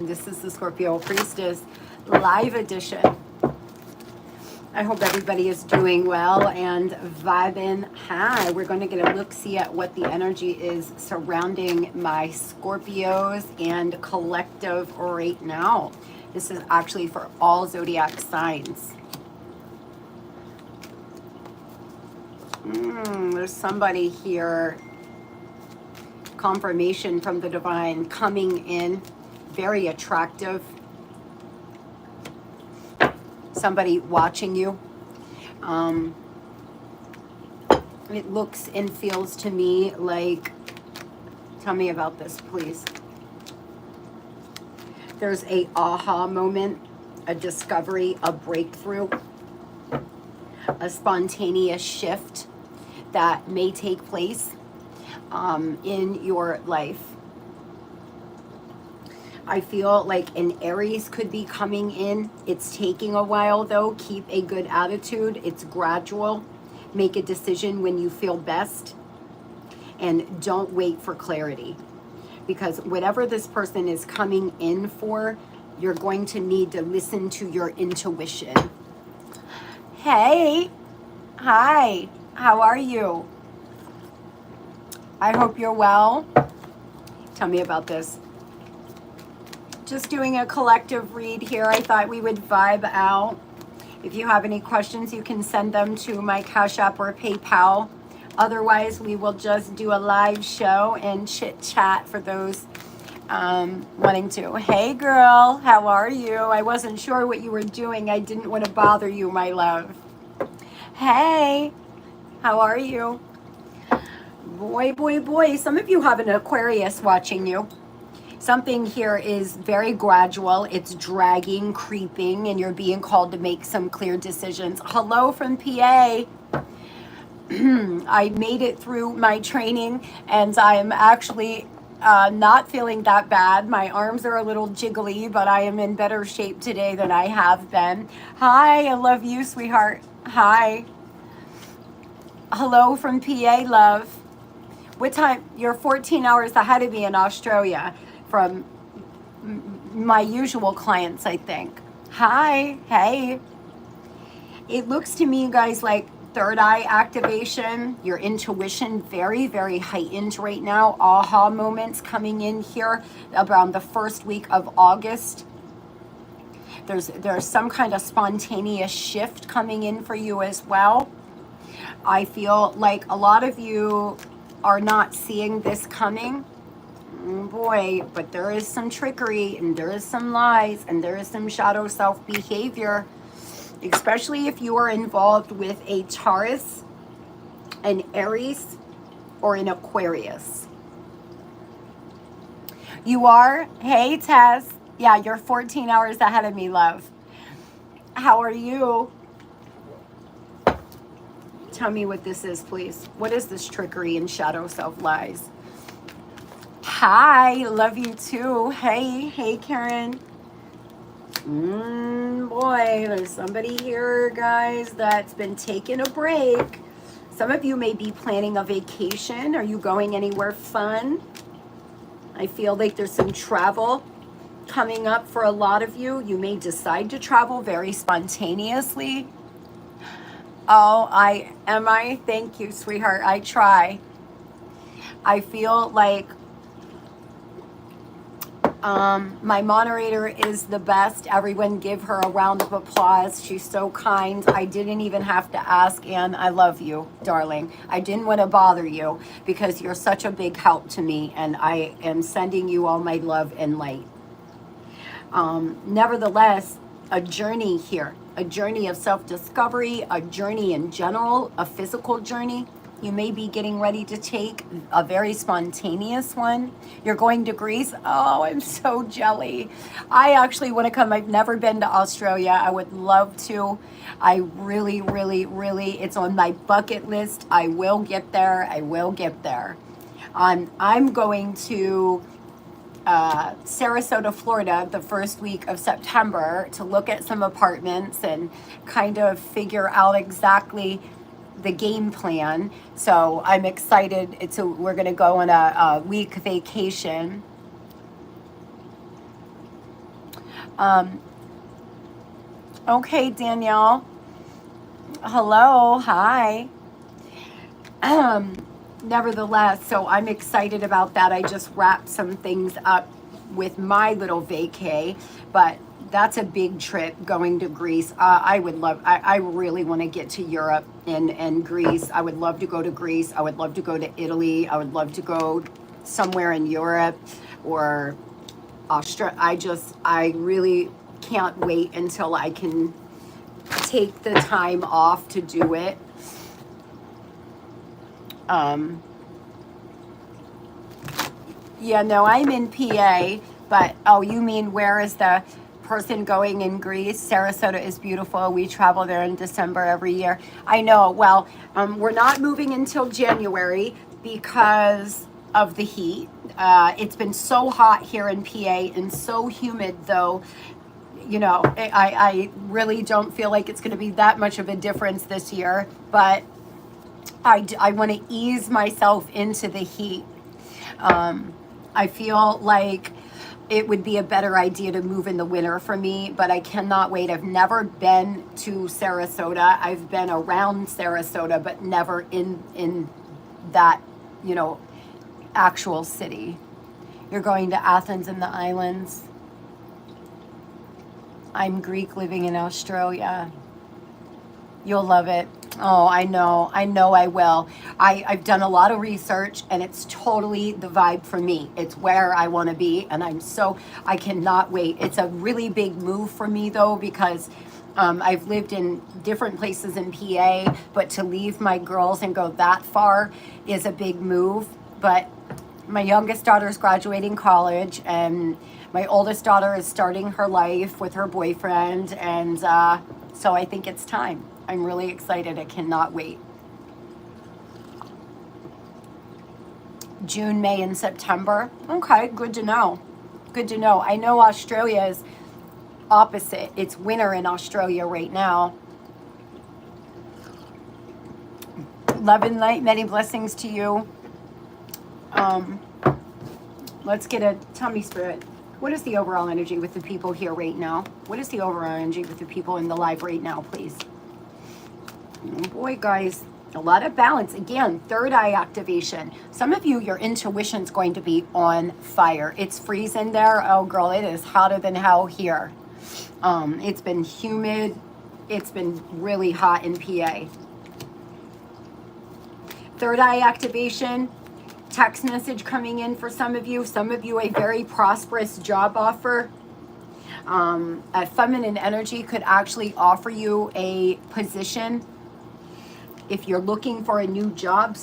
This is the Scorpio Priestess live edition. I hope everybody is doing well and vibing high. We're going to get a look-see at what the energy is surrounding my Scorpios and collective right now. This is actually for all zodiac signs. There's somebody here. Confirmation from the divine coming in. Very attractive. Somebody watching you. It looks and feels to me like, tell me about this, please. There's a aha moment, a discovery, a breakthrough, a spontaneous shift that may take place in your life. I feel like an Aries could be coming in. It's taking a while though. Keep a good attitude. It's gradual. Make a decision when you feel best. And don't wait for clarity. Because whatever this person is coming in for, you're going to need to listen to your intuition. Hey, hi, how are you? I hope you're well. Tell me about this. Just doing a collective read here. I thought we would vibe out. If you have any questions, you can send them to my Cash App or PayPal. Otherwise, we will just do a live show and chit chat for those wanting to. Hey girl, how are you? I wasn't sure what you were doing. I didn't want to bother you, my love. Hey, how are you? Boy, boy, boy. Some of you have an Aquarius watching you. Something here is very gradual. It's dragging, creeping, and you're being called to make some clear decisions. Hello from PA. I made it through my training, and I'm actually not feeling that bad. My arms are a little jiggly, but I am in better shape today than I have been. Hi, I love you, sweetheart. Hi. Hello from PA, love. What time? You're 14 hours ahead of me in Australia from my usual clients, I think. Hi, hey. It looks to me, guys, like third eye activation, your intuition very, very heightened right now. Aha moments coming in here around the first week of August. There's some kind of spontaneous shift coming in for you as well. I feel like a lot of you are not seeing this coming. Boy, but there is some trickery and there is some lies and there is some shadow self behavior, especially if you are involved with a Taurus, an Aries, or an Aquarius. You are? Hey, Tess. Yeah, you're 14 hours ahead of me, love. How are you? Tell me what this is, please. What is this trickery and shadow self lies? Hi, love you too. Hey, Karen. Boy, there's somebody here, guys, that's been taking a break. Some of you may be planning a vacation. Are you going anywhere fun? I feel like there's some travel coming up for a lot of you. You may decide to travel very spontaneously. Oh, thank you, sweetheart. I try. I feel like my moderator is the best. Everyone give her a round of applause. She's so kind. I didn't even have to ask, and I love you, darling. I didn't want to bother you because you're such a big help to me, and I am sending you all my love and light. Nevertheless, a journey here, a journey of self-discovery, a journey in general, a physical journey. You may be getting ready to take a very spontaneous one. You're going to Greece. Oh, I'm so jelly. I actually want to come. I've never been to Australia. I would love to. I really, really, really, it's on my bucket list. I will get there. I will get there. I'm going to Sarasota, Florida, the first week of September to look at some apartments and kind of figure out exactly the game plan. So I'm excited. We're going to go on a week vacation. Um, okay, Danielle. Hello. Hi. Um, Nevertheless, so I'm excited about that. I just wrapped some things up with my little vacay, but that's a big trip going to Greece. I really want to get to Europe and Greece. I would love to go to Greece. I would love to go to Italy. I would love to go somewhere in Europe or Australia. I really can't wait until I can take the time off to do it. Yeah, no, I'm in PA, but oh, you mean where is the person going in Greece? Sarasota is beautiful. We travel there in December every year. I know. Well, we're not moving until January because of the heat. It's been so hot here in PA and so humid, though. You know, I really don't feel like it's going to be that much of a difference this year, but I want to ease myself into the heat. I feel like it would be a better idea to move in the winter for me, but I cannot wait. I've never been to Sarasota. I've been around Sarasota, but never in that, you know, actual city. You're going to Athens and the islands. I'm Greek living in Australia. You'll love it. Oh, I know I will. I've done a lot of research and it's totally the vibe for me. It's where I want to be and I cannot wait. It's a really big move for me though, because I've lived in different places in PA, but to leave my girls and go that far is a big move. But my youngest daughter is graduating college and my oldest daughter is starting her life with her boyfriend, and so I think it's time. I'm really excited. I cannot wait. June, May, and September. Okay, good to know. Good to know. I know Australia is opposite. It's winter in Australia right now. Love and light, many blessings to you. Let's get a tummy spirit. What is the overall energy with the people here right now? What is the overall energy with the people in the live right now, please? Oh boy, guys, a lot of balance. Again, third eye activation. Some of you, your intuition's going to be on fire. It's freezing there. Oh, girl, it is hotter than hell here. It's been humid. It's been really hot in PA. Third eye activation. Text message coming in for some of you a very prosperous job offer. A feminine energy could actually offer you a position if you're looking for a new job,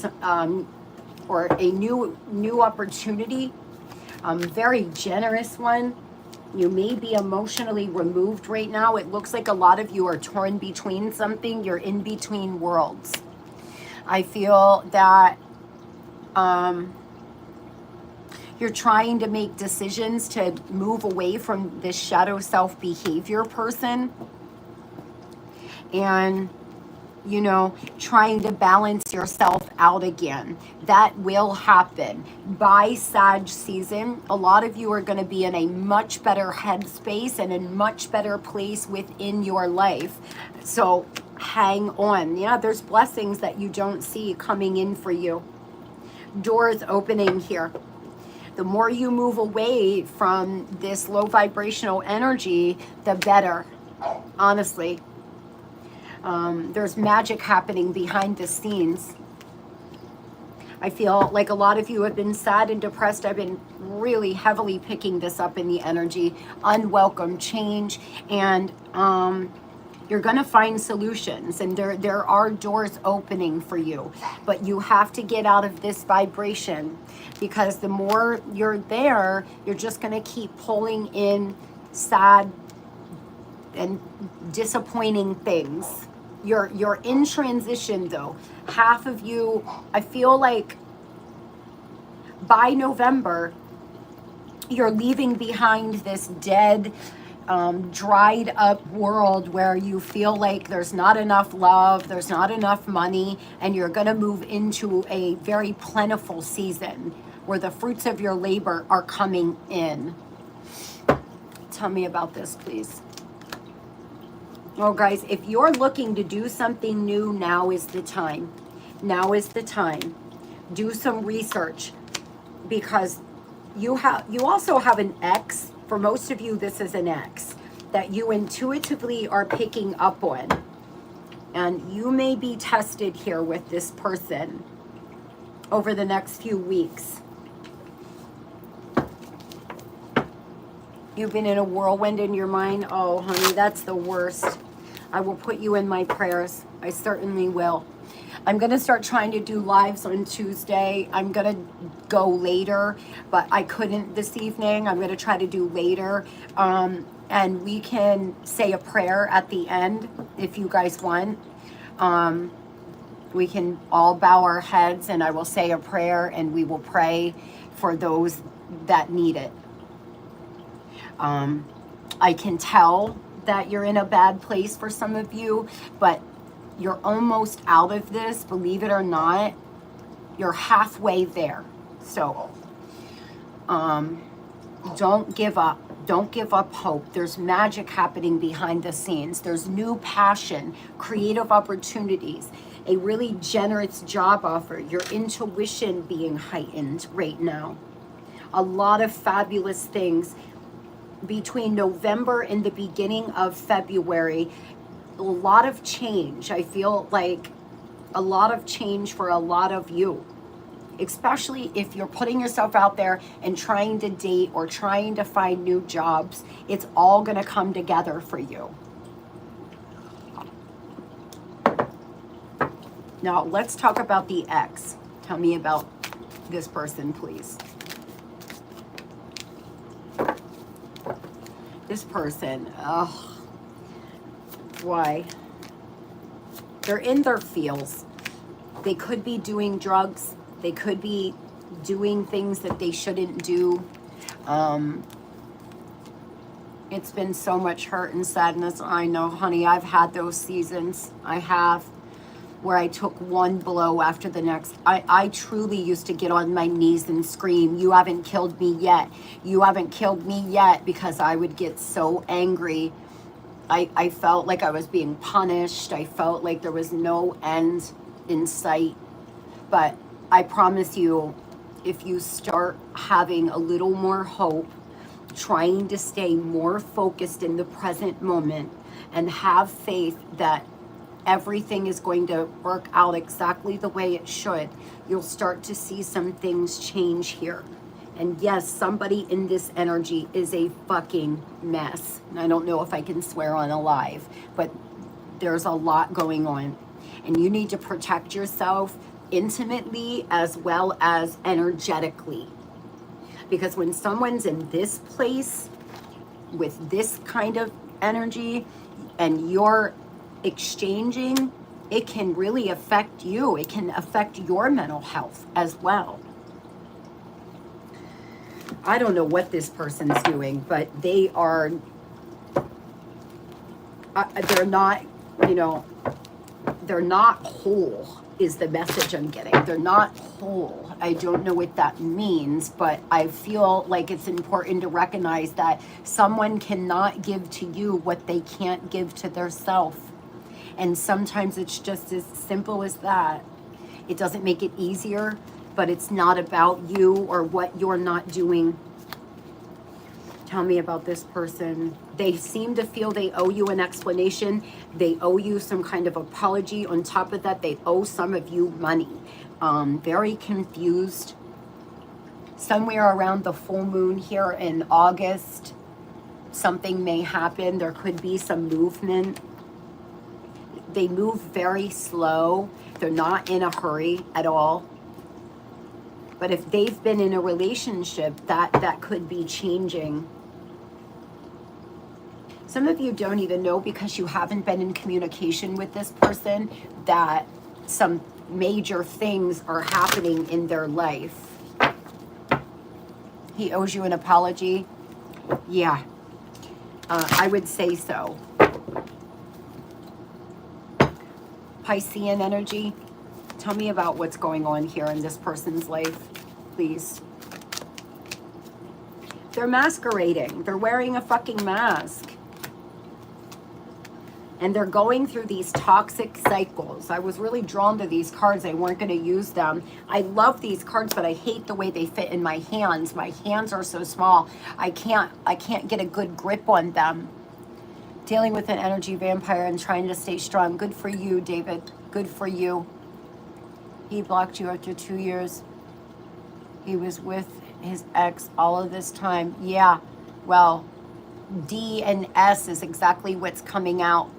or a new opportunity. Very generous one. You may be emotionally removed right now. It looks like a lot of you are torn between something. You're in between worlds. I feel that you're trying to make decisions to move away from this shadow self behavior person, and you know, trying to balance yourself out again. That will happen by Sag season. A lot of you are going to be in a much better headspace and a much better place within your life. So hang on. Yeah, there's blessings that you don't see coming in for you. Doors opening here. The more you move away from this low vibrational energy, the better, honestly. There's magic happening behind the scenes. I feel like a lot of you have been sad and depressed. I've been really heavily picking this up in the energy. Unwelcome change, and you're going to find solutions, and there are doors opening for you, but you have to get out of this vibration, because the more you're there, you're just going to keep pulling in sad and disappointing things. You're in transition though. Half of you, I feel like by November, you're leaving behind this dead, dried up world where you feel like there's not enough love, there's not enough money, and you're going to move into a very plentiful season where the fruits of your labor are coming in. Tell me about this, please. Oh, guys, if you're looking to do something new, now is the time. Now is the time. Do some research, because you also have an ex. For most of you, this is an ex that you intuitively are picking up on. And you may be tested here with this person over the next few weeks. You've been in a whirlwind in your mind. Oh, honey, that's the worst. I will put you in my prayers. I certainly will. I'm going to start trying to do lives on Tuesday. I'm going to go later, but I couldn't this evening. I'm going to try to do later. And we can say a prayer at the end if you guys want. We can all bow our heads and I will say a prayer and we will pray for those that need it. I can tell that you're in a bad place for some of you, but you're almost out of this, believe it or not. You're halfway there. So don't give up. Don't give up hope. There's magic happening behind the scenes. There's new passion, creative opportunities, a really generous job offer, your intuition being heightened right now. A lot of fabulous things. Between November and the beginning of February, a lot of change. I feel like a lot of change for a lot of you, especially if you're putting yourself out there and trying to date or trying to find new jobs. It's all going to come together for you. Now, let's talk about the ex. Tell me about this person, please. This person, oh, why? They're in their feels. They could be doing drugs. They could be doing things that they shouldn't do. It's been so much hurt and sadness. I know, honey, I've had those seasons. I have, where I took one blow after the next. I truly used to get on my knees and scream, "You haven't killed me yet. You haven't killed me yet," because I would get so angry. I felt like I was being punished. I felt like there was no end in sight. But I promise you, if you start having a little more hope, trying to stay more focused in the present moment, and have faith that everything is going to work out exactly the way it should, you'll start to see some things change here. And yes, somebody in this energy is a fucking mess. I don't know if I can swear on a live, but there's a lot going on. And you need to protect yourself intimately as well as energetically. Because when someone's in this place with this kind of energy and you're exchanging, it can really affect you. It can affect your mental health as well. I don't know what this person's doing, but they are, they're not, they're not whole is the message I'm getting. They're not whole. I don't know what that means, but I feel like it's important to recognize that someone cannot give to you what they can't give to their self. And sometimes it's just as simple as that. It doesn't make it easier, but it's not about you or what you're not doing. Tell me about this person. They seem to feel they owe you an explanation. They owe you some kind of apology. On top of that, they owe some of you money. Very confused. Somewhere around the full moon here in August, something may happen. There could be some movement. They move very slow. They're not in a hurry at all. But if they've been in a relationship, that could be changing. Some of you don't even know, because you haven't been in communication with this person, that some major things are happening in their life. He owes you an apology? Yeah, I would say so. Piscean energy. Tell me about what's going on here in this person's life, please. They're masquerading. They're wearing a fucking mask. And they're going through these toxic cycles. I was really drawn to these cards. I weren't going to use them. I love these cards, but I hate the way they fit in my hands. My hands are so small. I can't get a good grip on them. Dealing with an energy vampire and trying to stay strong. Good for you, David. Good for you. He blocked you after 2 years. He was with his ex all of this time. Yeah, well, D and S is exactly what's coming out.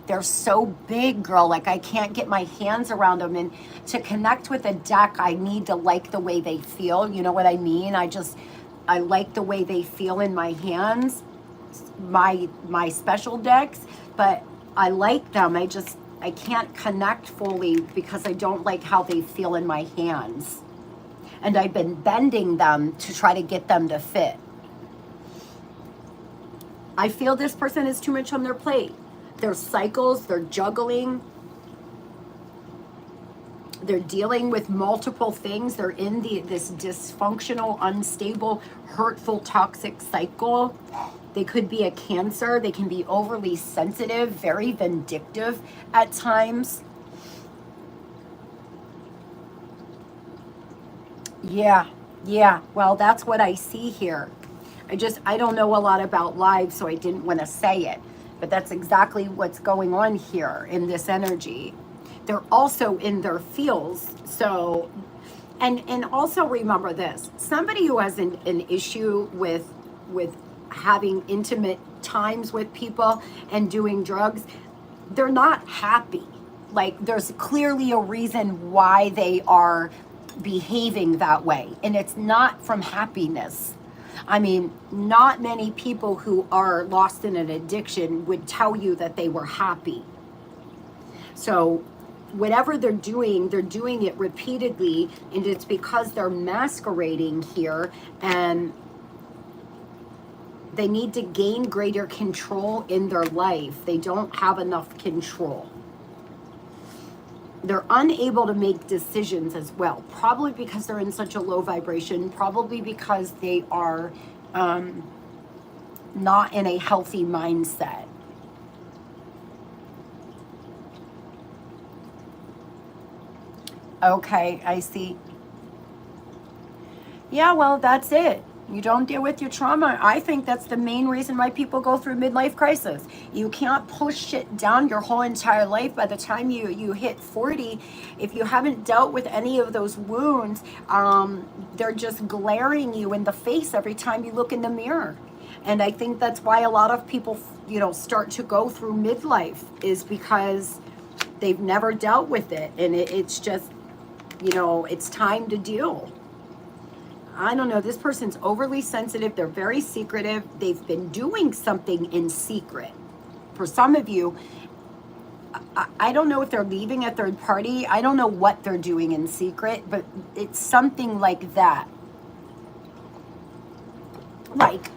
They're so big, girl. Like, I can't get my hands around them. And to connect with a deck, I need to like the way they feel. You know what I mean? I like the way they feel in my hands, my special decks, but I like them. I can't connect fully because I don't like how they feel in my hands. And I've been bending them to try to get them to fit. I feel this person is too much on their plate. Their cycles, they're juggling. They're dealing with multiple things. They're in this dysfunctional, unstable, hurtful, toxic cycle. They could be a Cancer. They can be overly sensitive, very vindictive at times. Yeah. Well, that's what I see here. I don't know a lot about live, so I didn't want to say it. But that's exactly what's going on here in this energy. They're also in their feels. So, and also remember this. Somebody who has an issue with having intimate times with people and doing drugs, they're not happy. Like, there's clearly a reason why they are behaving that way. And it's not from happiness. I mean, not many people who are lost in an addiction would tell you that they were happy. So whatever they're doing it repeatedly, and it's because they're masquerading here, and they need to gain greater control in their life. They don't have enough control. They're unable to make decisions as well, probably because they're in such a low vibration, probably because they are not in a healthy mindset. Okay, I see. Yeah, well, that's it. You don't deal with your trauma. I think that's the main reason why people go through midlife crisis. You can't push shit down your whole entire life. By the time you hit 40, if you haven't dealt with any of those wounds, they're just glaring you in the face every time you look in the mirror. And I think that's why a lot of people, start to go through midlife, is because they've never dealt with it. And it's just, it's time to deal. I don't know, this person's overly sensitive. They're very secretive. They've been doing something in secret. For some of you, I don't know if they're leaving a third party. I don't know what they're doing in secret, but it's something like that. Like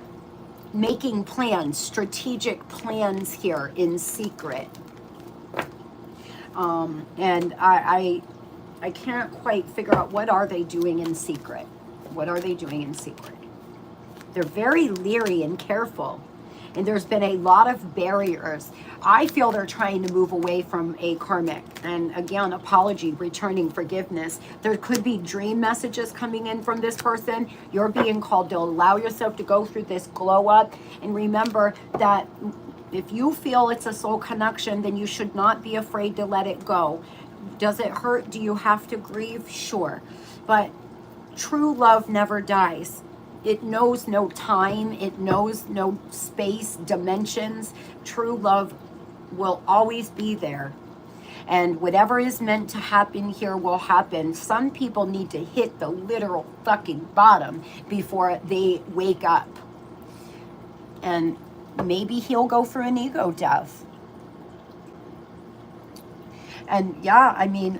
making plans, strategic plans here in secret. And I can't quite figure out, what are they doing in secret? What are they doing in secret? They're very leery and careful. And there's been a lot of barriers. I feel they're trying to move away from a karmic. And again, apology, returning forgiveness. There could be dream messages coming in from this person. You're being called to allow yourself to go through this glow up. And remember that if you feel it's a soul connection, then you should not be afraid to let it go. Does it hurt? Do you have to grieve? Sure. But true love never dies. It knows no time. It knows no space, dimensions. True love will always be there. And whatever is meant to happen here will happen. Some people need to hit the literal fucking bottom before they wake up. And maybe he'll go through an ego death. And yeah, I mean,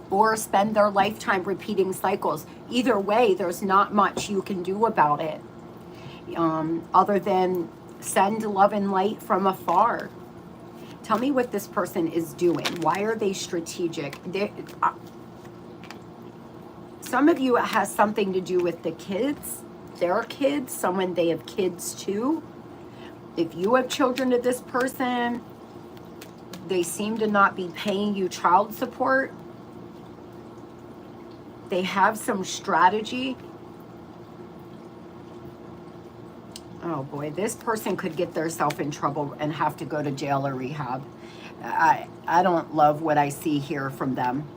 or spend their lifetime repeating cycles. Either way, there's not much you can do about it, other than send love and light from afar. Tell me what this person is doing. Why are they strategic? Some of you, it has something to do with the kids. their kids, someone they have kids to. If you have children to this person, they seem to not be paying you child support. They have some strategy. Oh boy, this person could get themselves in trouble and have to go to jail or rehab. I don't love what I see here from them.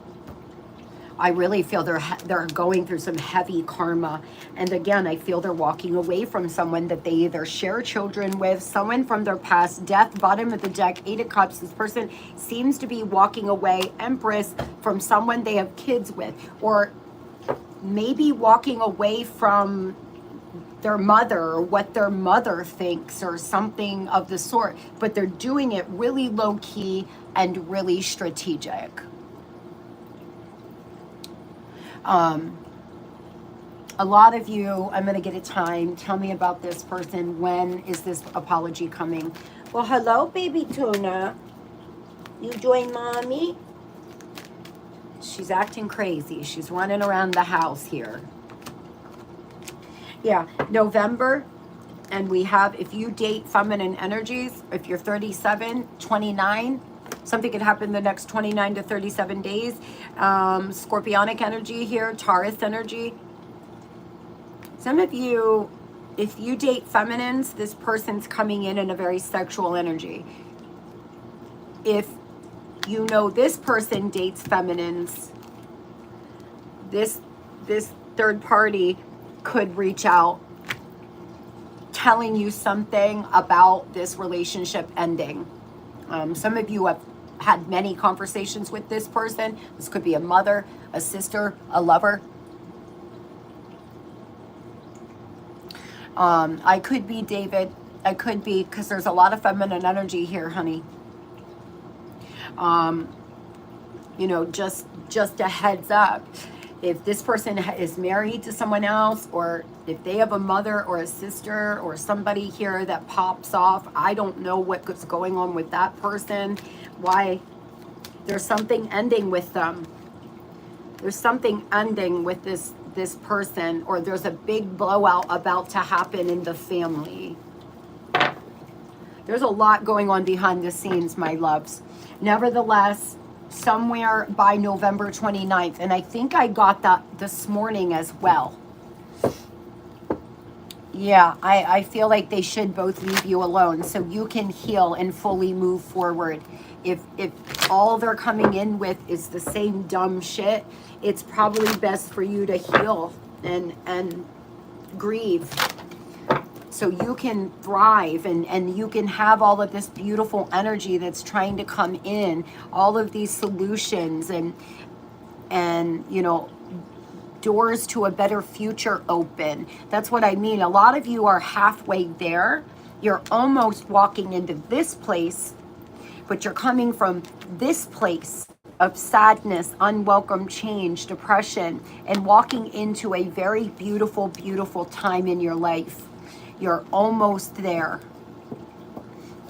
I really feel they're going through some heavy karma. And again, I feel they're walking away from someone that they either share children with, someone from their past. Death, bottom of the deck, 8 of Cups. This person seems to be walking away, Empress, from someone they have kids with. Or maybe walking away from their mother or what their mother thinks or something of the sort. But they're doing it really low key and really strategic. A lot of you, I'm going to get a time. Tell me about this person. When is this apology coming? Well, hello, baby tuna. You join mommy? She's acting crazy. She's running around the house here. Yeah, November. And we have, if you date feminine energies, if you're 37, 29, something could happen the next 29 to 37 days. Scorpionic energy here, Taurus energy. Some of you, if you date feminines, this person's coming in a very sexual energy. If you know this person dates feminines, this third party could reach out telling you something about this relationship ending. Some of you have had many conversations with this person. This could be a mother, a sister, a lover. I could be David. I could be, because there's a lot of feminine energy here, honey. You know, just a heads up. If this person is married to someone else, or if they have a mother or a sister or somebody here that pops off, I don't know what's going on with that person. Why? There's something ending with them. There's something ending with this person, or there's a big blowout about to happen in the family. There's a lot going on behind the scenes, my loves. Nevertheless, somewhere by November 29th, and I think I got that this morning as well. Yeah, I feel like they should both leave you alone so you can heal and fully move forward. If all they're coming in with is the same dumb shit, it's probably best for you to heal and grieve so you can thrive and you can have all of this beautiful energy that's trying to come in, all of these solutions and you know, doors to a better future open. That's what I mean. A lot of you are halfway there. You're almost walking into this place, but you're coming from this place of sadness, unwelcome change, depression, and walking into a very beautiful, beautiful time in your life. You're almost there.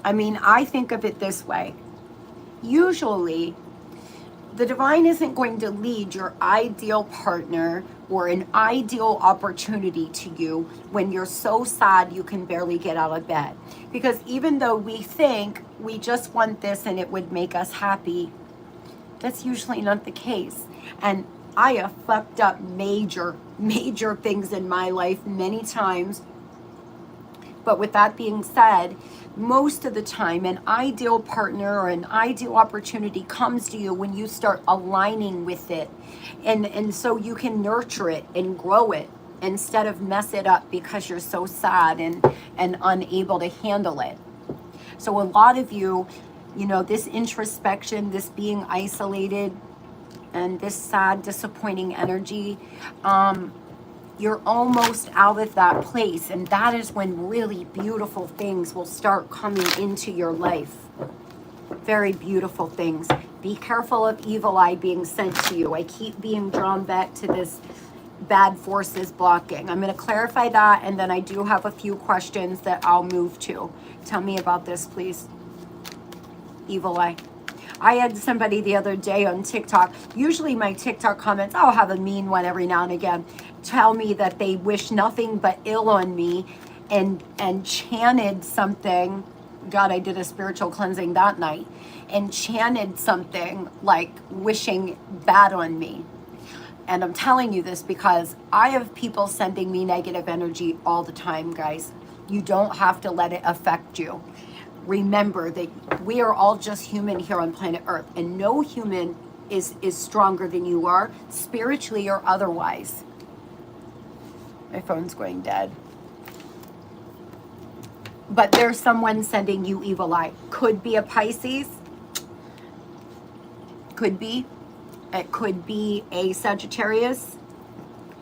I mean, I think of it this way. Usually, the divine isn't going to lead your ideal partner or an ideal opportunity to you when you're so sad you can barely get out of bed. Because even though we think we just want this and it would make us happy, that's usually not the case. And I have fucked up major things in my life many times. But with that being said, most of the time, an ideal partner or an ideal opportunity comes to you when you start aligning with it. And so you can nurture it and grow it instead of mess it up because you're so sad and unable to handle it. So a lot of you, you know, this introspection, this being isolated, and this sad, disappointing energy, you're almost out of that place, and that is when really beautiful things will start coming into your life. Very beautiful things. Be careful of evil eye being sent to you. I keep being drawn back to this bad forces blocking. I'm going to clarify that, and then I do have a few questions that I'll move to. Tell me about this, please. Evil eye. I had somebody the other day on TikTok. Usually my TikTok comments, I'll have a mean one every now and again. tell me that they wish nothing but ill on me and chanted something. God, I did a spiritual cleansing that night and chanted something like wishing bad on me. And I'm telling you this because I have people sending me negative energy all the time, guys. You don't have to let it affect you. Remember that we are all just human here on planet Earth, and no human is stronger than you are, spiritually or otherwise. My phone's going dead. But there's someone sending you evil eye. Could be a Pisces. Could be. It could be a Sagittarius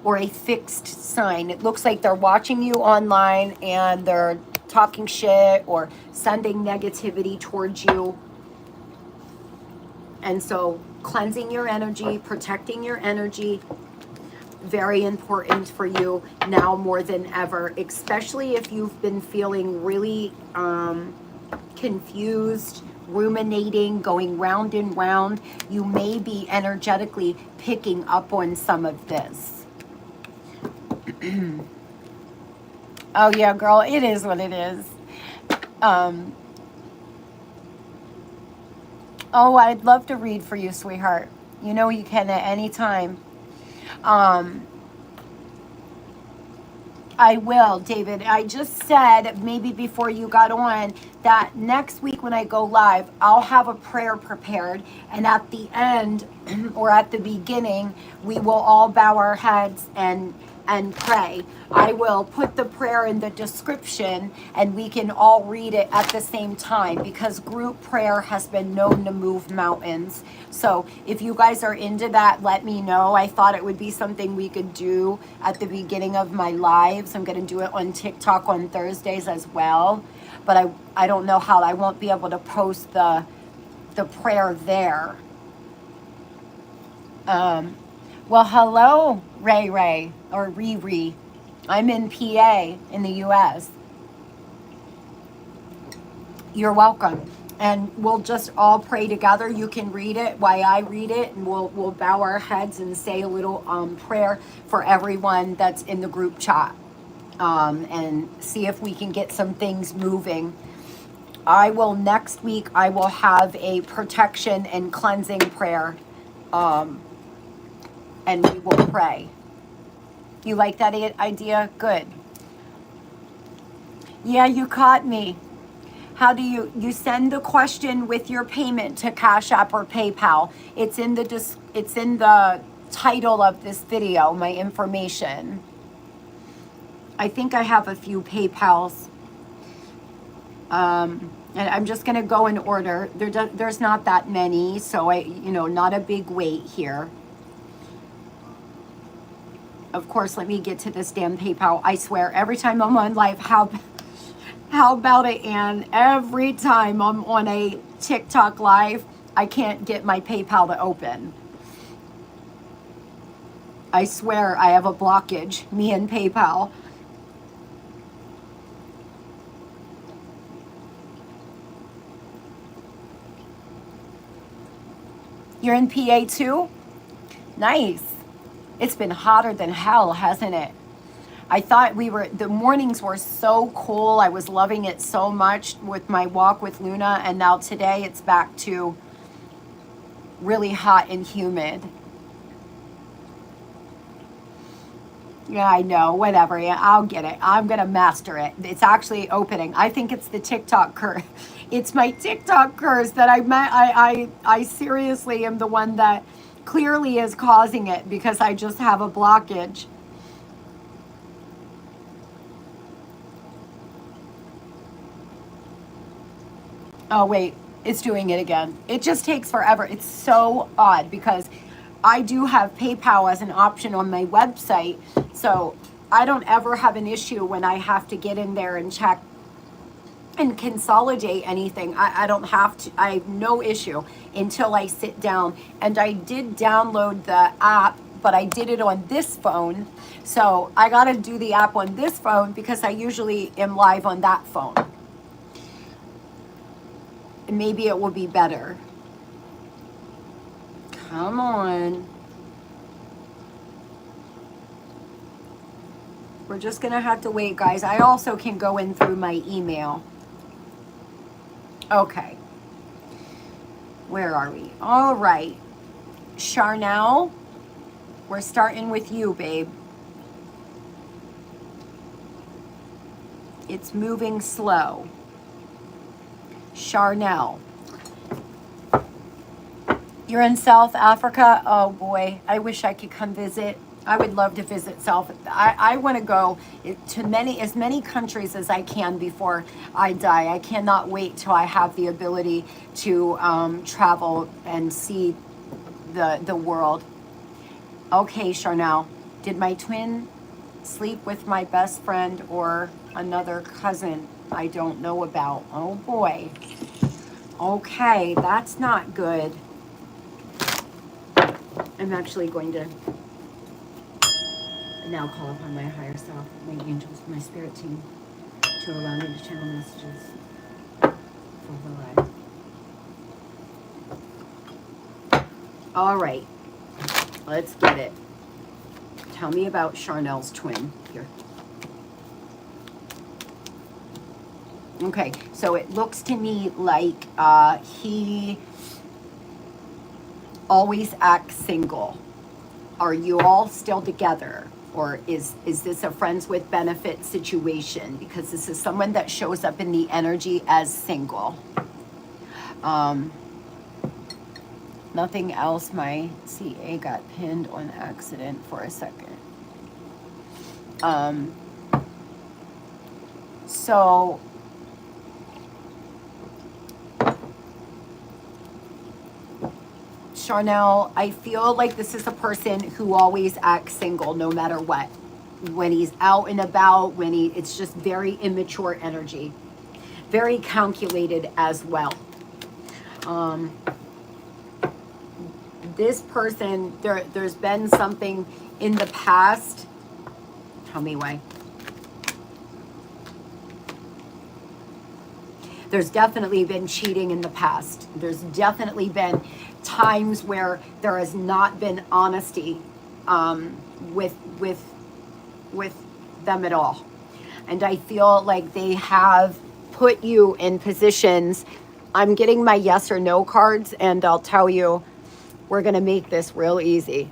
or a fixed sign. It looks like they're watching you online and they're talking shit or sending negativity towards you. And so cleansing your energy, protecting your energy, very important for you now more than ever, especially if you've been feeling really confused, ruminating, going round and round. You may be energetically picking up on some of this. Oh yeah, girl, it is what it is. Oh, I'd love to read for you, sweetheart. You know you can at any time. I will, David. I just said, maybe before you got on, that next week when I go live, I'll have a prayer prepared. And at the end, or at the beginning, we will all bow our heads and pray. I will put the prayer in the description and we can all read it at the same time, because group prayer has been known to move mountains. So if you guys are into that, let me know. I thought it would be something we could do at the beginning of my lives. I'm going to do it on TikTok on Thursdays as well. But I don't know how. I won't be able to post the prayer there. Well, hello, Ray, or Riri. I'm in PA in the US. You're welcome. And we'll just all pray together. You can read it while I read it, and we'll bow our heads and say a little prayer for everyone that's in the group chat, and see if we can get some things moving. Next week, I will have a protection and cleansing prayer. And we will pray. You like that idea? Good. Yeah, you caught me. How do you send the question with your payment to Cash App or PayPal? It's in the title of this video, my information. I think I have a few PayPals. And I'm just going to go in order. There's not that many, so not a big wait here. Of course, let me get to this damn PayPal. I swear, every time I'm on live, how about it, Ann? Every time I'm on a TikTok live, I can't get my PayPal to open. I swear I have a blockage, me and PayPal. You're in PA too? Nice. It's been hotter than hell, hasn't it? I thought the mornings were so cool. I was loving it so much with my walk with Luna. And now today it's back to really hot and humid. Yeah, I know, whatever. Yeah, I'll get it. I'm going to master it. It's actually opening. I think it's the TikTok curse. It's my TikTok curse that I seriously am the one that clearly is causing it, because I just have a blockage. Oh wait, it's doing it again. It just takes forever. It's so odd because I do have PayPal as an option on my website, so I don't ever have an issue when I have to get in there and check and consolidate anything. I don't have to. I have no issue until I sit down. And I did download the app, but I did it on this phone. So I got to do the app on this phone because I usually am live on that phone. And maybe it will be better. Come on. We're just going to have to wait, guys. I also can go in through my email. Okay. Where are we? All right. Charell, we're starting with you, babe. It's moving slow. Charell. You're in South Africa? Oh boy, I wish I could come visit. I would love to visit South. I want to go to as many countries as I can before I die. I cannot wait till I have the ability to travel and see the world. Okay, Charell, did my twin sleep with my best friend or another cousin I don't know about? Oh boy. Okay, that's not good. I'm actually going to now call upon my higher self, my angels, my spirit team, to allow me to channel messages for the live. All right, let's get it. Tell me about Charell's twin here. Okay, so it looks to me like he always acts single. Are you all still together? Or is this a friends with benefit situation? Because this is someone that shows up in the energy as single. Nothing else. My CA got pinned on accident for a second. So Charell, I feel like this is a person who always acts single no matter what. When he's out and about, it's just very immature energy. Very calculated as well. This person, there's been something in the past. Tell me why. There's definitely been cheating in the past. There's definitely been times where there has not been honesty with them at all. And I feel like they have put you in positions. I'm getting my yes or no cards, and I'll tell you, we're going to make this real easy.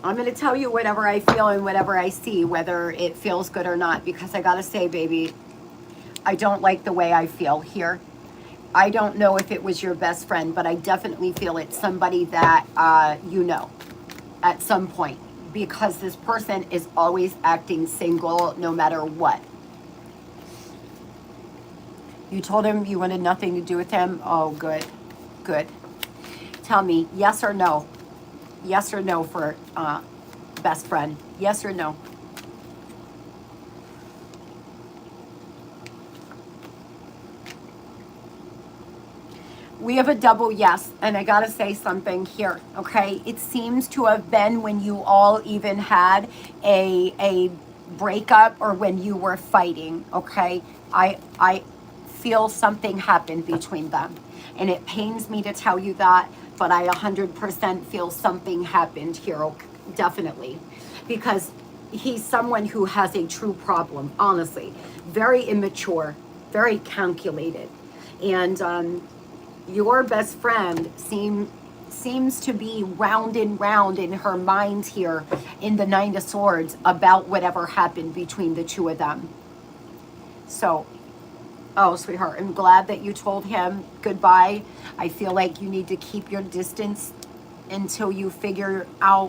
I'm going to tell you whatever I feel and whatever I see, whether it feels good or not, because I got to say, baby, I don't like the way I feel here. I don't know if it was your best friend, but I definitely feel it's somebody that you know at some point, because this person is always acting single no matter what. You told him you wanted nothing to do with him? Oh, good. Good. Tell me, yes or no? Yes or no for best friend? Yes or no? We have a double yes, and I gotta say something here, okay? It seems to have been when you all even had a breakup or when you were fighting, okay? I feel something happened between them, and it pains me to tell you that, but I 100% feel something happened here, definitely, because he's someone who has a true problem, honestly. Very immature, very calculated, and your best friend seems to be round and round in her mind here in the Nine of Swords about whatever happened between the two of them. So, oh, sweetheart, I'm glad that you told him goodbye. I feel like you need to keep your distance until you figure out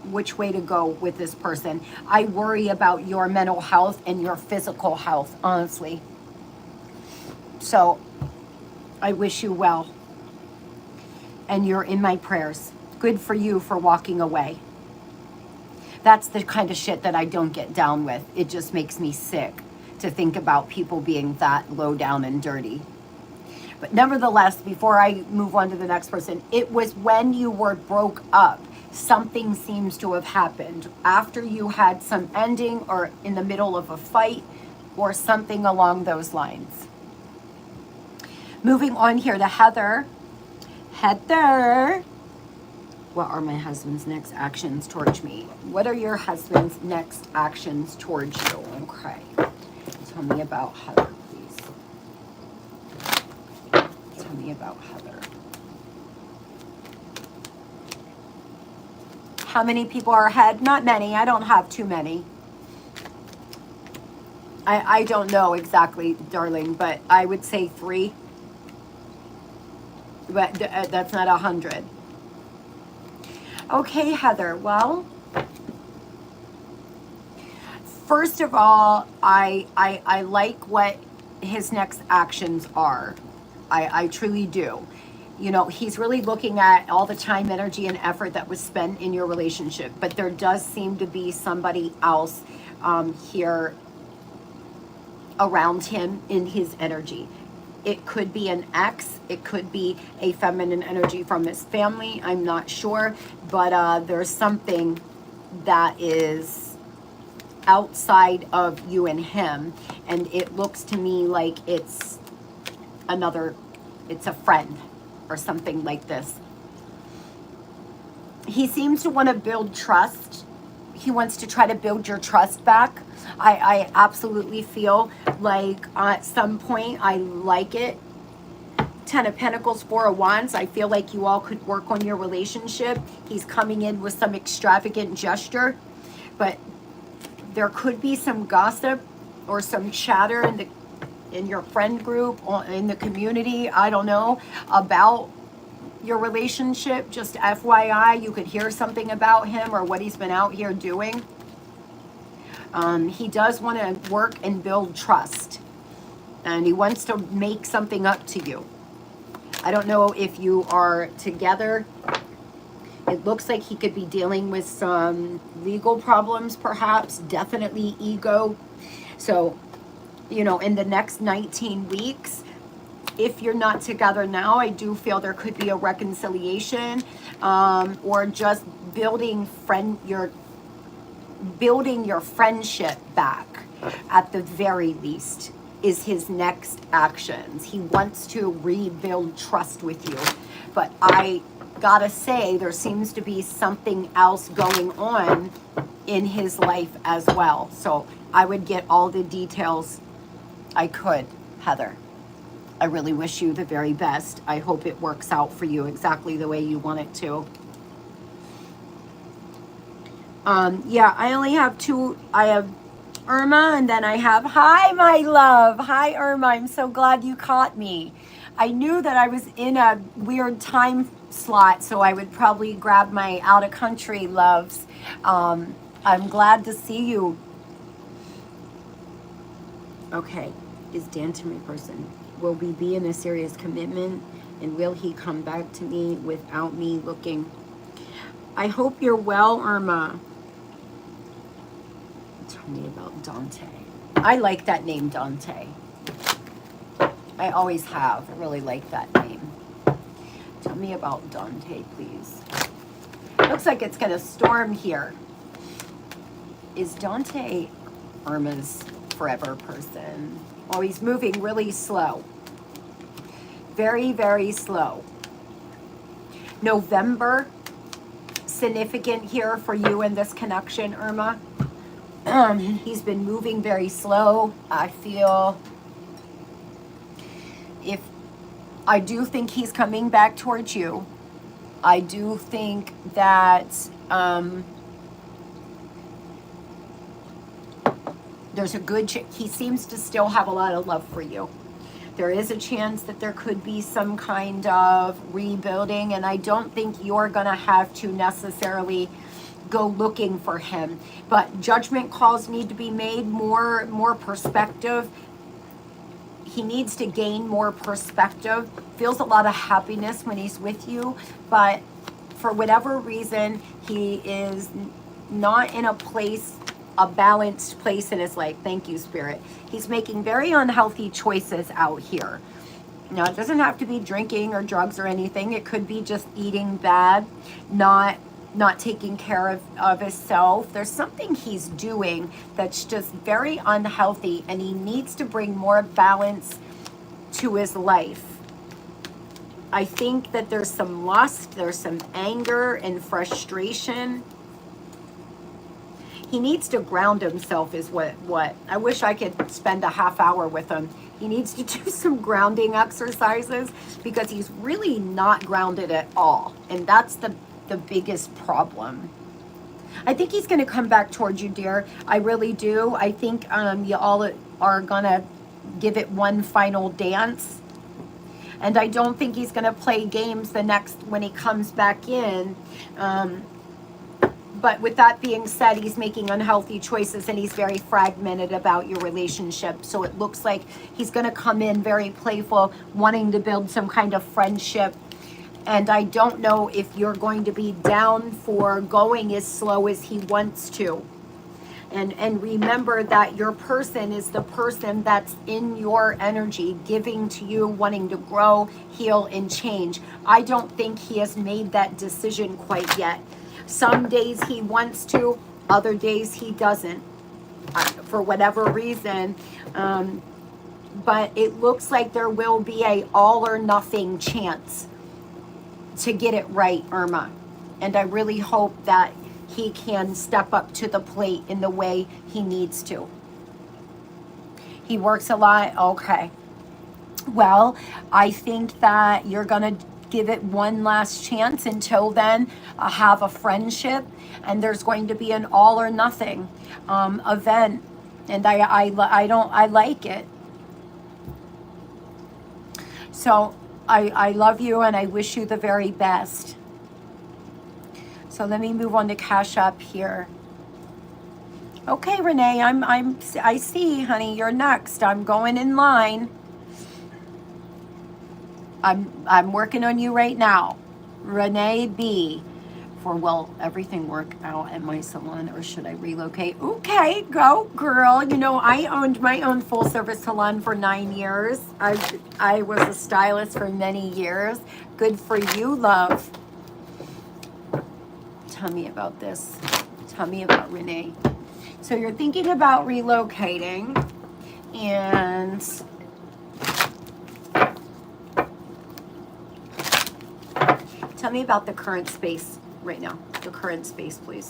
which way to go with this person. I worry about your mental health and your physical health, honestly. So, I wish you well. And you're in my prayers. Good for you for walking away. That's the kind of shit that I don't get down with. It just makes me sick to think about people being that low down and dirty. But nevertheless, before I move on to the next person, it was when you were broke up. Something seems to have happened after you had some ending or in the middle of a fight or something along those lines. Moving on here to Heather. Heather, What are my husband's next actions towards me? What are your husband's next actions towards you? Okay. Tell me about Heather, please. Tell me about Heather. How many people are ahead? Not many. I don't have too many. I don't know exactly, darling, but I would say 3. But that's not 100. Okay, Heather. Well, first of all, I like what his next actions are. I truly do. You know, he's really looking at all the time, energy, and effort that was spent in your relationship. But there does seem to be somebody else here around him in his energy. It could be an ex. It could be a feminine energy from his family. I'm not sure. But there's something that is outside of you and him. And it looks to me like it's a friend or something like this. He seems to want to build trust. He wants to try to build your trust back. I absolutely feel like at some point, I like it. 10 of Pentacles, 4 of Wands. I feel like you all could work on your relationship. He's coming in with some extravagant gesture, but there could be some gossip or some chatter in your friend group or in the community, I don't know, about your relationship. Just FYI, you could hear something about him or what he's been out here doing. He does want to work and build trust, and he wants to make something up to you. I don't know if you are together. It looks like he could be dealing with some legal problems, perhaps, definitely ego. So, you know, in the next 19 weeks, if you're not together now, I do feel there could be a reconciliation, or just building your friendship back at the very least is his next actions. He wants to rebuild trust with you. But I gotta say, there seems to be something else going on in his life as well. So I would get all the details I could, Heather. I really wish you the very best. I hope it works out for you exactly the way you want it to. Yeah, I only have 2. I have Irma, and then I have, hi, my love. Hi, Irma. I'm so glad you caught me. I knew that I was in a weird time slot, so I would probably grab my out-of-country loves. I'm glad to see you. Okay, is Dan to my person? Will we be in a serious commitment? And will he come back to me without me looking? I hope you're well, Irma. Tell me about Dante. I like that name, Dante. I always have. I really like that name. Tell me about Dante, please. Looks like it's going to storm here. Is Dante Irma's forever person? Oh, he's moving really slow. Very, very slow. November, significant here for you in this connection, Irma. He's been moving very slow. I feel I do think he's coming back towards you. I do think that there's a good he seems to still have a lot of love for you. There is a chance that there could be some kind of rebuilding, and I don't think you're going to have to necessarily go looking for him. But judgment calls need to be made, more perspective. He needs to gain more perspective. Feels a lot of happiness when he's with you, but for whatever reason, he is not in a balanced place in his life. Thank you, Spirit. He's making very unhealthy choices out here. Now, it doesn't have to be drinking or drugs or anything. It could be just eating bad, not taking care of himself. There's something he's doing that's just very unhealthy, and he needs to bring more balance to his life. I think that there's some lust, there's some anger and frustration. He needs to ground himself is what I wish I could spend a half hour with him. He needs to do some grounding exercises because he's really not grounded at all. And that's the biggest problem. I think he's going to come back towards you, dear. I really do. I think you all are going to give it one final dance. And I don't think he's going to play games when he comes back in. But with that being said, he's making unhealthy choices and he's very fragmented about your relationship. So it looks like he's going to come in very playful, wanting to build some kind of friendship. And I don't know if you're going to be down for going as slow as he wants to. And remember that your person is the person that's in your energy, giving to you, wanting to grow, heal, and change. I don't think he has made that decision quite yet. Some days he wants to, other days he doesn't, for whatever reason. But it looks like there will be a all or nothing chance to get it right, Irma. And I really hope that he can step up to the plate in the way he needs to. He works a lot. Okay. Well, I think that you're going to give it one last chance. Until then, have a friendship, and there's going to be an all or nothing event, and I like it. So I love you, and I wish you the very best. So let me move on to Cash App here. Okay, Renee, I see, honey, you're next. I'm going in line. I'm working on you right now. Renee B. For will everything work out at my salon, or should I relocate? Okay, go girl. You know, I owned my own full service salon for 9 years. I was a stylist for many years. Good for you, love. Tell me about this. Tell me about Renee. So you're thinking about relocating, and tell me about the current space right now. The current space, please.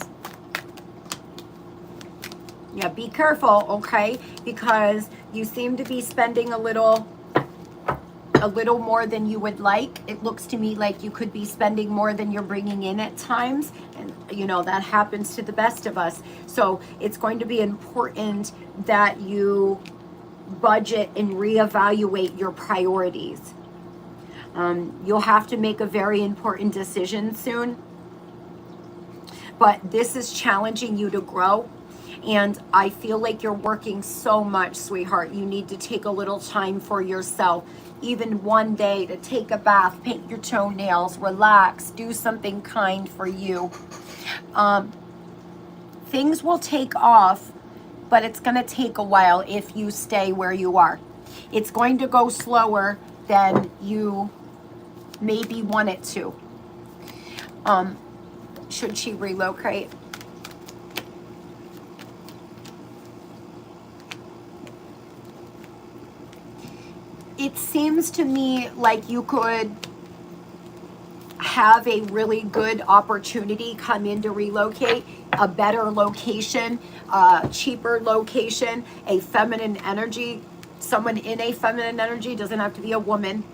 Yeah, be careful, okay? Because you seem to be spending a little more than you would like. It looks to me like you could be spending more than you're bringing in at times. And, you know, that happens to the best of us. So it's going to be important that you budget and reevaluate your priorities. You'll have to make a very important decision soon. But this is challenging you to grow. And I feel like you're working so much, sweetheart. You need to take a little time for yourself. Even one day to take a bath, paint your toenails, relax, do something kind for you. Things will take off, but it's going to take a while if you stay where you are. It's going to go slower than you maybe want it to. Should she relocate? It seems to me like you could have a really good opportunity come in to relocate, a better location, a cheaper location, a feminine energy, someone in a feminine energy, doesn't have to be a woman.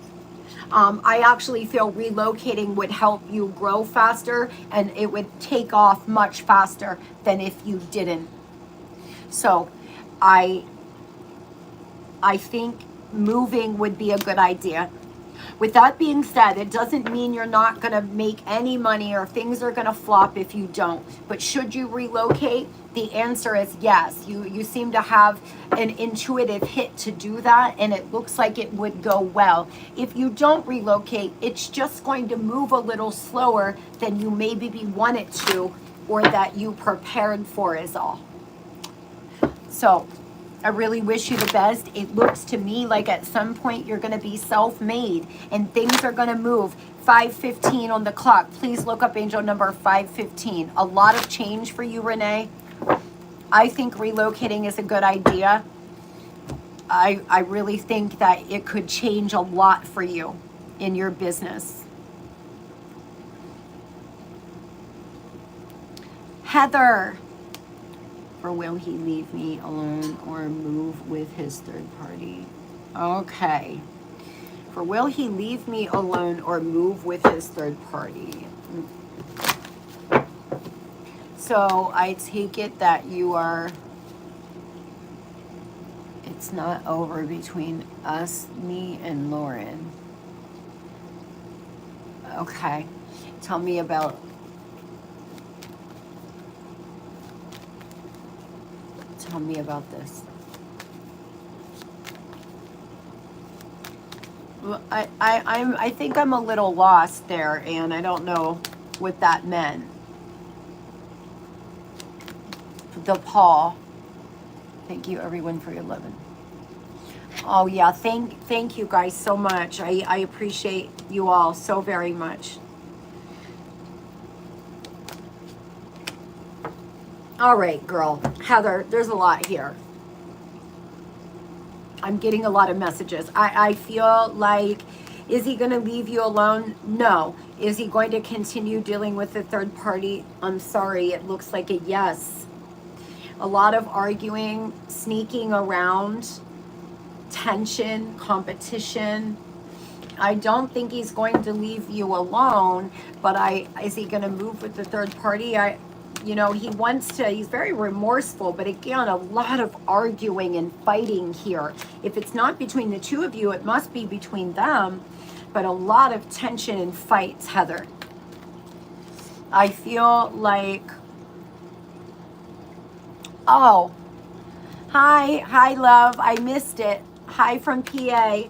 I actually feel relocating would help you grow faster, and it would take off much faster than if you didn't. So I think moving would be a good idea. With that being said, it doesn't mean you're not going to make any money or things are going to flop if you don't. But should you relocate? The answer is yes. You seem to have an intuitive hit to do that, and it looks like it would go well. If you don't relocate, it's just going to move a little slower than you maybe wanted to, or that you prepared for is all. So I really wish you the best. It looks to me like at some point you're going to be self-made and things are going to move. 5:15 on the clock. Please look up angel number 515. A lot of change for you, Renee. I think relocating is a good idea. I really think that it could change a lot for you. in your business. Heather, or will he leave me alone or move with his third party? Okay. For will he leave me alone or move with his third party? So I take it that you are, it's not over between us, me, and Lauren. Okay. Tell me about this. Well, I think I'm a little lost there, and I don't know what that meant. The Paul. Thank you everyone for your loving. Oh yeah, thank you guys so much. I appreciate you all so very much. All right, girl. Heather, there's a lot here. I'm getting a lot of messages. I feel like, is he going to leave you alone? No. Is he going to continue dealing with the third party? I'm sorry, it looks like a yes. A lot of arguing, sneaking around, tension, competition. I don't think he's going to leave you alone, but is he going to move with the third party? He wants to, he's very remorseful, but again, a lot of arguing and fighting here. If it's not between the two of you, it must be between them, but a lot of tension and fights, Heather. I feel like, oh, hi, love, I missed it. Hi from PA.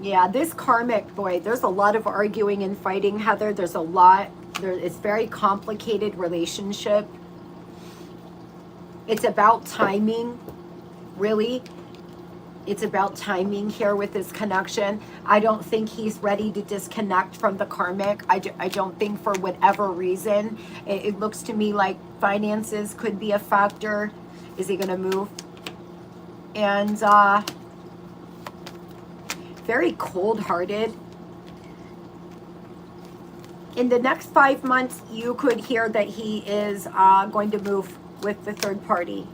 Yeah, this karmic, boy, there's a lot of arguing and fighting, Heather. There's a lot. It's very complicated relationship. It's about timing, really. It's about timing here with this connection. I don't think he's ready to disconnect from the karmic. I don't think, for whatever reason. It looks to me like finances could be a factor. Is he going to move? And very cold-hearted. In the next 5 months, you could hear that he is going to move with the third party.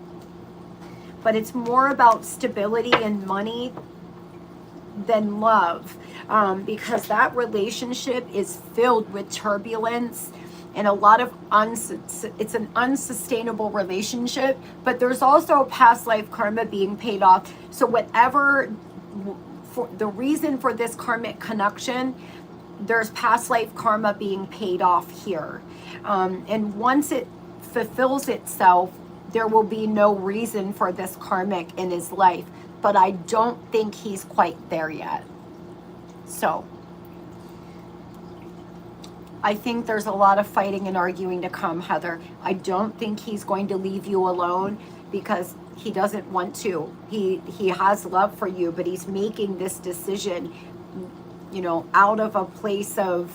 But it's more about stability and money than love, because that relationship is filled with turbulence and a lot of it's an unsustainable relationship, but there's also past life karma being paid off. So whatever for the reason for this karmic connection, there's past life karma being paid off here. And once it fulfills itself, there will be no reason for this karmic in his life. But I don't think he's quite there yet. So I think there's a lot of fighting and arguing to come, Heather. I don't think he's going to leave you alone because he doesn't want to. He has love for you, but he's making this decision, out of a place of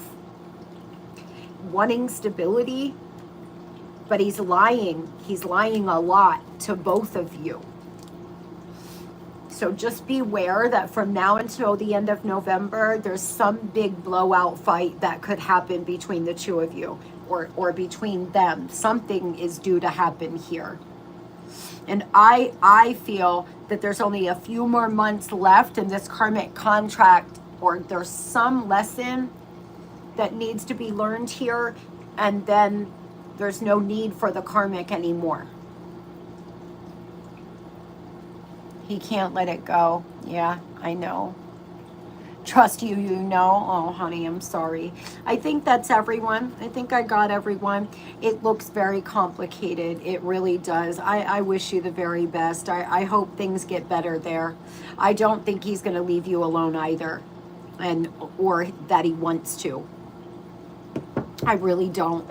wanting stability, but he's lying. He's lying a lot to both of you. So just beware that from now until the end of November, there's some big blowout fight that could happen between the two of you, or between them. Something is due to happen here. And I feel that there's only a few more months left in this karmic contract, or there's some lesson that needs to be learned here, and then there's no need for the karmic anymore. He can't let it go. Yeah, I know. Trust you, Oh, honey, I'm sorry. I think that's everyone. I think I got everyone. It looks very complicated. It really does. I wish you the very best. I hope things get better there. I don't think he's going to leave you alone either, or that he wants to. I really don't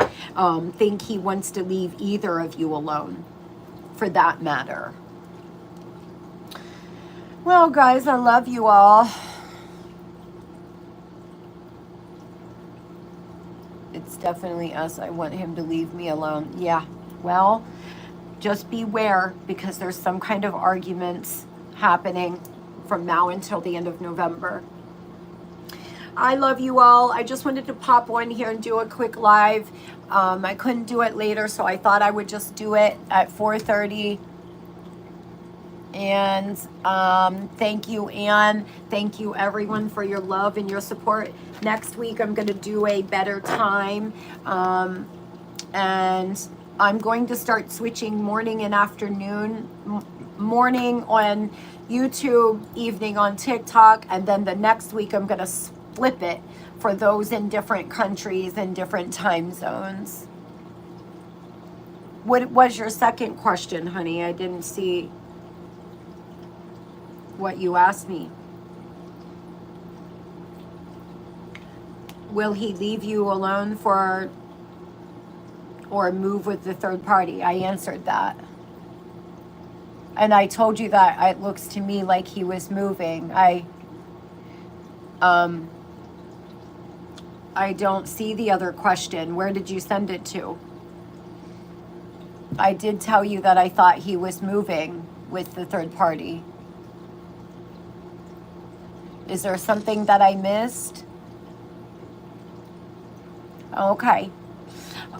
think he wants to leave either of you alone, for that matter. Well, guys, I love you all. It's definitely us. I want him to leave me alone. Yeah, well, just beware, because there's some kind of arguments happening from now until the end of November. I love you all. I just wanted to pop on here and do a quick live. I couldn't do it later, so I thought I would just do it at 4:30. And thank you, Anne. Thank you, everyone, for your love and your support. Next week, I'm going to do a better time. And I'm going to start switching morning and afternoon. Morning on YouTube, evening on TikTok. And then the next week, I'm going to flip it for those in different countries and different time zones. What was your second question, honey? I didn't see what you asked me. Will he leave you alone for or move with the third party? I answered that. And I told you that it looks to me like he was moving. I don't see the other question. Where did you send it to? I did tell you that I thought he was moving with the third party. Is there something that I missed? Okay.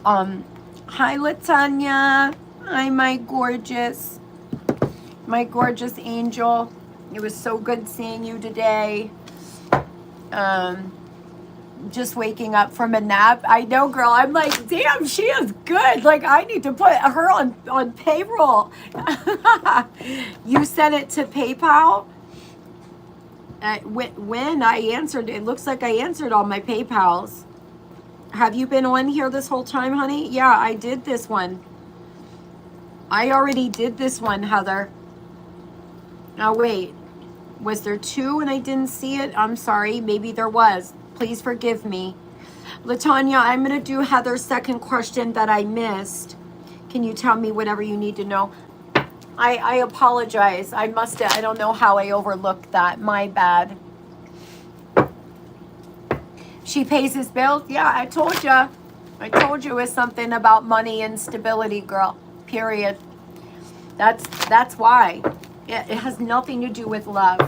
Hi, Latanya. Hi, my gorgeous angel. It was so good seeing you today. Just waking up from a nap. I know, girl. I'm like, damn, she is good. Like, I need to put her on payroll. You sent it to PayPal? When I answered, it looks like I answered all my PayPals. Have you been on here this whole time, honey? Yeah, I did this one. I already did this one, Heather. Now, wait. Was there two and I didn't see it? I'm sorry. Maybe there was. Please forgive me. Latanya, I'm going to do Heather's second question that I missed. Can you tell me whatever you need to know? I apologize. I don't know how I overlooked that. My bad. She pays his bills? Yeah, I told you. I told you it was something about money and stability, girl. Period. That's why. It has nothing to do with love.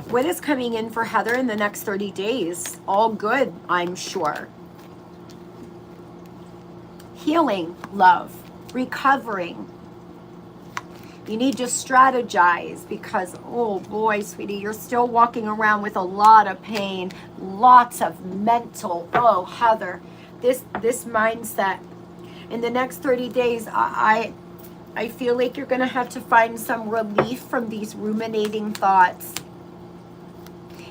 What is coming in for Heather in the next 30 days? All good, I'm sure. Healing, love, recovering. You need to strategize because, oh boy, sweetie, you're still walking around with a lot of pain, lots of mental, oh, Heather, this mindset. In the next 30 days, I feel like you're going to have to find some relief from these ruminating thoughts.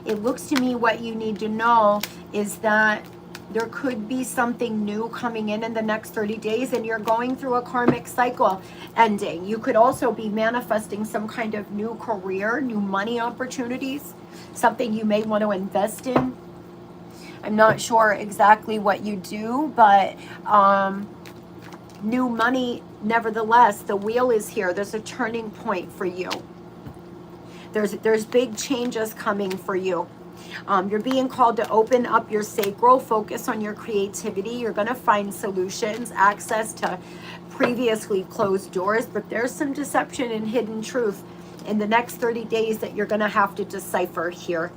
It looks to me what you need to know is that there could be something new coming in the next 30 days and you're going through a karmic cycle ending. You could also be manifesting some kind of new career, new money opportunities, something you may want to invest in. I'm not sure exactly what you do, but new money, nevertheless, the wheel is here. There's a turning point for you. There's big changes coming for you. You're being called to open up your sacral, focus on your creativity. You're going to find solutions, access to previously closed doors, but there's some deception and hidden truth in the next 30 days that you're going to have to decipher here.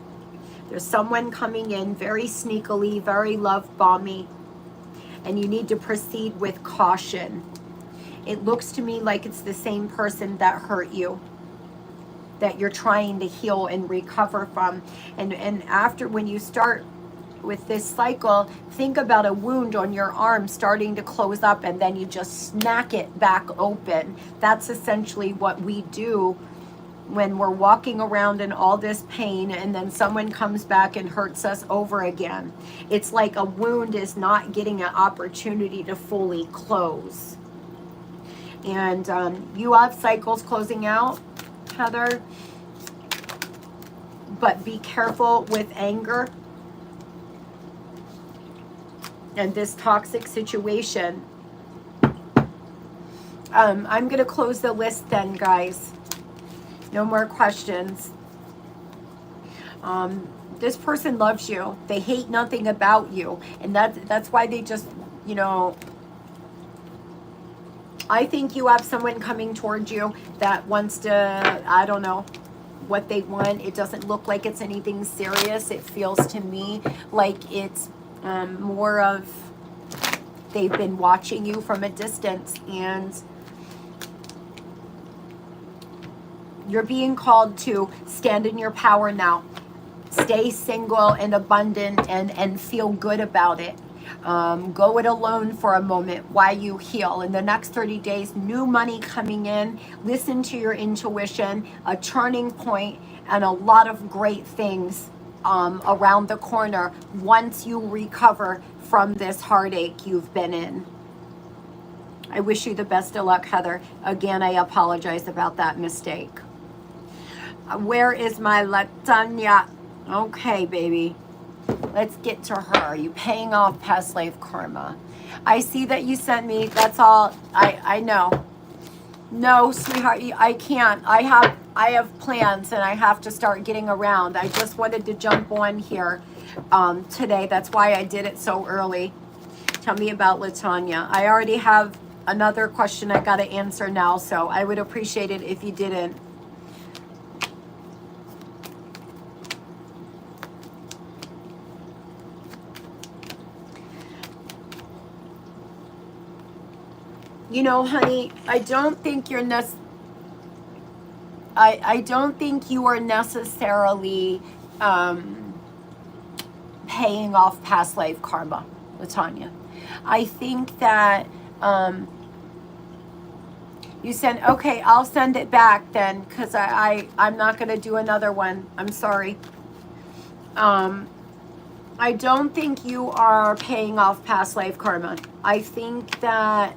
There's someone coming in very sneakily, very love-bomby, and you need to proceed with caution. It looks to me like it's the same person that hurt you, that you're trying to heal and recover from. And after, when you start with this cycle, think about a wound on your arm starting to close up and then you just smack it back open. That's essentially what we do when we're walking around in all this pain and then someone comes back and hurts us over again. It's like a wound is not getting an opportunity to fully close. And you have cycles closing out, Heather, but be careful with anger and this toxic situation. I'm going to close the list then, guys. No more questions. This person loves you. They hate nothing about you. And that's why they just, you know, I think you have someone coming towards you that wants to, I don't know, what they want. It doesn't look like it's anything serious. It feels to me like it's more of they've been watching you from a distance, and you're being called to stand in your power now. Stay single and abundant and feel good about it. Go it alone for a moment while you heal. In the next 30 days, new money coming in. Listen to your intuition, a turning point, and a lot of great things around the corner once you recover from this heartache you've been in. I wish you the best of luck, Heather. Again, I apologize about that mistake. Where is my Latanya? Okay, baby. Let's get to her. Are you paying off past life karma? I see that you sent me. That's all. I know. No, sweetheart, I can't. I have plans, and I have to start getting around. I just wanted to jump on here today. That's why I did it so early. Tell me about Latanya. I already have another question I got to answer now, so I would appreciate it if you didn't. You know, honey, I don't think you're I don't think you are necessarily paying off past life karma, Latanya. I think that you said, okay, I'll send it back then, because I'm not going to do another one. I'm sorry. I don't think you are paying off past life karma. I think that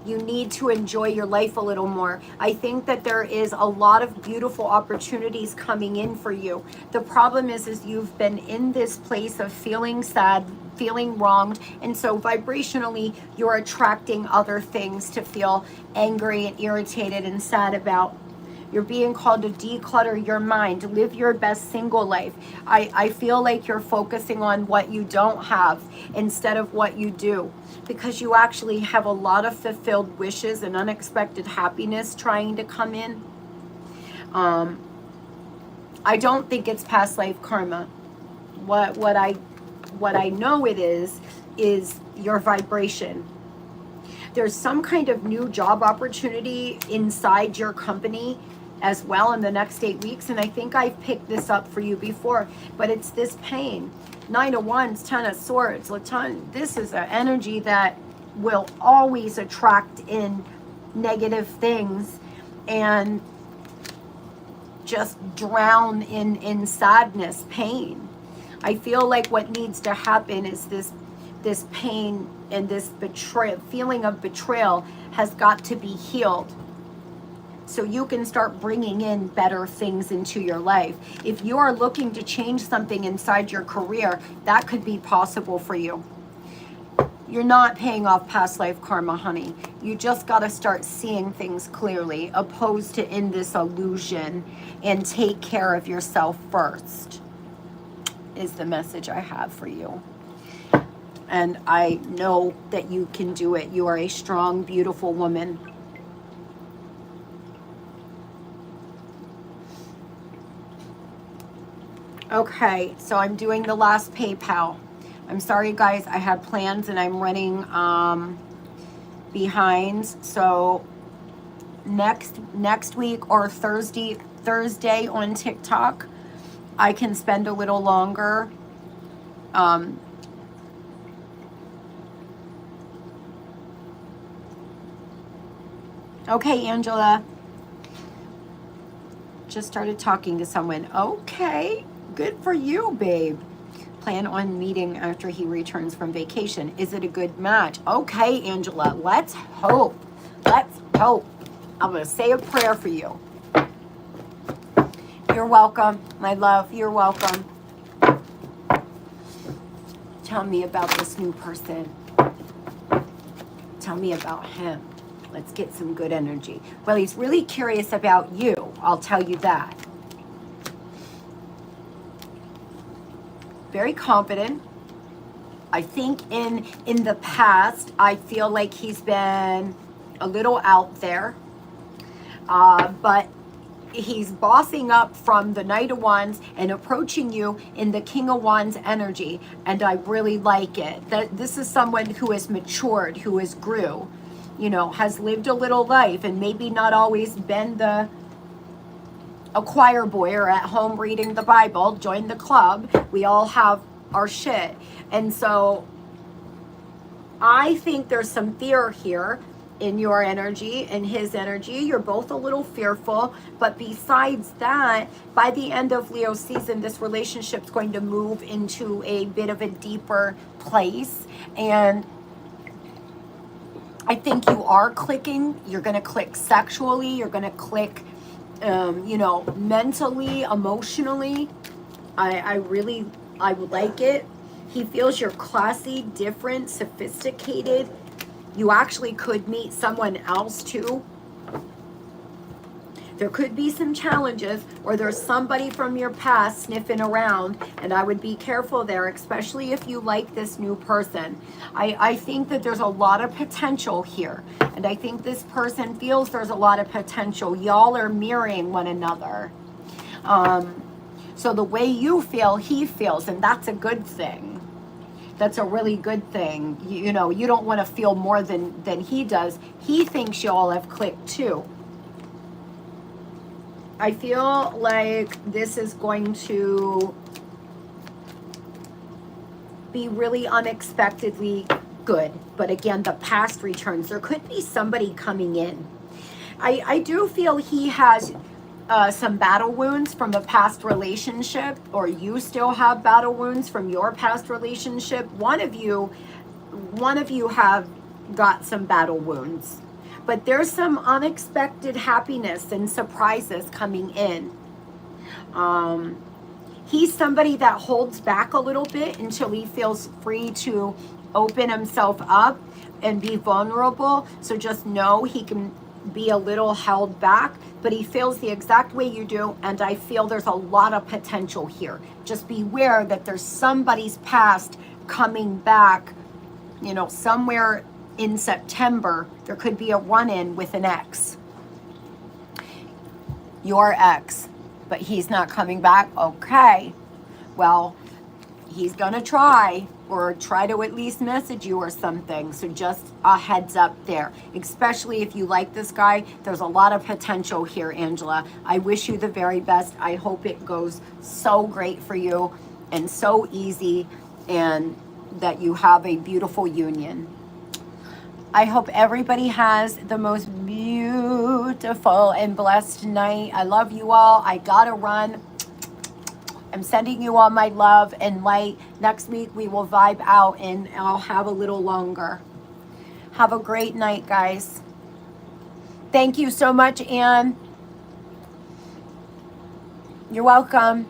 you need to enjoy your life a little more. I think that there is a lot of beautiful opportunities coming in for you. The problem is you've been in this place of feeling sad, feeling wronged, and so vibrationally you're attracting other things to feel angry and irritated and sad about. You're being called to declutter your mind, live your best single life. I feel like you're focusing on what you don't have instead of what you do, because you actually have a lot of fulfilled wishes and unexpected happiness trying to come in. I don't think it's past life karma. What I know it is your vibration. There's some kind of new job opportunity inside your company as well in the next 8 weeks, and I think I've picked this up for you before, but it's this pain. 9 of Wands, 10 of Swords, Latan. This is an energy that will always attract in negative things and just drown in sadness, pain. I feel like what needs to happen is this pain and this feeling of betrayal has got to be healed, so you can start bringing in better things into your life. If you are looking to change something inside your career, that could be possible for you. You're not paying off past life karma, honey. You just got to start seeing things clearly, opposed to in this illusion, and take care of yourself first, is the message I have for you. And I know that you can do it. You are a strong, beautiful woman. Okay, so I'm doing the last PayPal. I'm sorry, guys. I had plans and I'm running behind. So next week or Thursday on TikTok, I can spend a little longer. Okay, Angela. Just started talking to someone. Okay, good for you, babe. Plan on meeting after he returns from vacation. Is it a good match? Okay, Angela, let's hope. Let's hope. I'm going to say a prayer for you. You're welcome, my love. You're welcome. Tell me about this new person. Tell me about him. Let's get some good energy. Well, he's really curious about you. I'll tell you that. Very confident. I think in the past, I feel like he's been a little out there. But he's bossing up from the Knight of Wands and approaching you in the King of Wands energy, and I really like it. That this is someone who has matured, who has grew, you know, has lived a little life, and maybe not always been a choir boy or at home reading the Bible. Join the club. We all have our shit. And so I think there's some fear here in your energy and his energy. You're both a little fearful, but besides that, by the end of Leo season, this relationship's going to move into a bit of a deeper place. And I think you are clicking. You're going to click sexually. You're going to click, you know, mentally, emotionally. I would like it. He feels you're classy, different, sophisticated. You actually could meet someone else too. There could be some challenges, or there's somebody from your past sniffing around, and I would be careful there, especially if you like this new person. I think that there's a lot of potential here, and I think this person feels there's a lot of potential. Y'all are mirroring one another. So the way you feel, he feels, and that's a good thing. That's a really good thing. You know, you don't want to feel more than he does. He thinks y'all have clicked too. I feel like this is going to be really unexpectedly good. But again, the past returns. There could be somebody coming in. I do feel he has some battle wounds from a past relationship, or you still have battle wounds from your past relationship. One of you have got some battle wounds, but there's some unexpected happiness and surprises coming in. He's somebody that holds back a little bit until he feels free to open himself up and be vulnerable. So just know he can be a little held back, but he feels the exact way you do, and I feel there's a lot of potential here. Just beware that there's somebody's past coming back, you know, somewhere in September. There could be a run-in with an ex. Your ex, but he's not coming back. Okay, well, he's gonna try, or try to at least message you or something. So just a heads up there, especially if you like this guy. There's a lot of potential here, Angela. I wish you the very best. I hope it goes so great for you and so easy, and that you have a beautiful union. I hope everybody has the most beautiful and blessed night. I love you all. I gotta run. I'm sending you all my love and light. Next week we will vibe out, and I'll have a little longer. Have a great night, guys. Thank you so much, Anne. You're welcome.